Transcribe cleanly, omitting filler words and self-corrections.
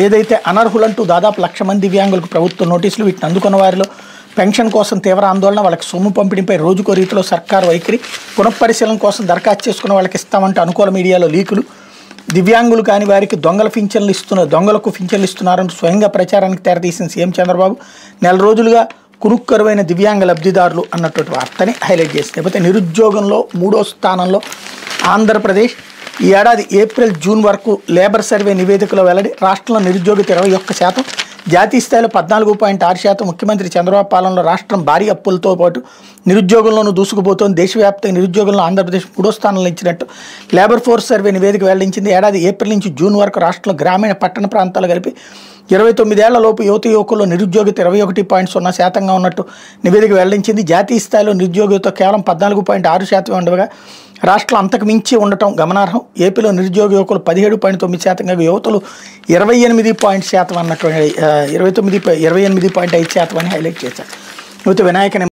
ఏదైతే అనర్హులంటూ దాదాపు 1,00,000 మంది దివ్యాంగులకు ప్రభుత్వం నోటీసులు, వీటిని అందుకున్న వారిలో పెన్షన్ కోసం తీవ్ర ఆందోళన, వాళ్ళకి సొమ్ము పంపిణీపై రోజుకో రీతిలో సర్కారు వైఖరి, పునఃపరిశీలన కోసం దరఖాస్తు చేసుకున్న వాళ్ళకి ఇస్తామంటే అనుకూల మీడియాలో లీకులు, దివ్యాంగులు కాని వారికి దొంగలకు పింఛన్లు ఇస్తున్నారంటూ స్వయంగా ప్రచారానికి తెరతీసిన సీఎం చంద్రబాబు, నెల రోజులుగా కురుక్కరువైన దివ్యాంగ లబ్ధిదారులు అన్నటువంటి వార్తని హైలైట్ చేసింది. లేకపోతే నిరుద్యోగంలో 3వ స్థానంలో ఆంధ్రప్రదేశ్. ఈ ఏడాది ఏప్రిల్ జూన్ వరకు లేబర్ సర్వే నివేదికలో వెల్లడి, రాష్ట్రంలో నిరుద్యోగిత 21%, జాతీయ స్థాయిలో 14.6%. ముఖ్యమంత్రి చంద్రబాబు పాలనలో రాష్ట్రం భారీ అప్పులతో పాటు నిరుద్యోగంలోనూ దూసుకుపోతోంది. దేశవ్యాప్తంగా నిరుద్యోగంలో ఆంధ్రప్రదేశ్ 3వ స్థానంలో ఇచ్చినట్టు లేబర్ ఫోర్స్ సర్వే నివేదిక వెల్లడించింది. ఏడాది ఏప్రిల్ నుంచి జూన్ వరకు రాష్ట్రంలో గ్రామీణ పట్టణ ప్రాంతాలు కలిపి 29 ఏళ్లలోపు యువకుల్లో నిరుద్యోగిత 21.0%గా ఉన్నట్టు నివేదిక వెల్లడించింది. జాతీయ స్థాయిలో నిరుద్యోగిత కేవలం 14.6% ఉండగా రాష్ట్రం అంతకు మించి ఉండటం గమనార్హం. ఏపీలో నిరుద్యోగ యువకులు 17.9%, యువతులు 28% అన్నటువంటి 28.5% అని హైలైట్ చేశారు. యువత వినాయక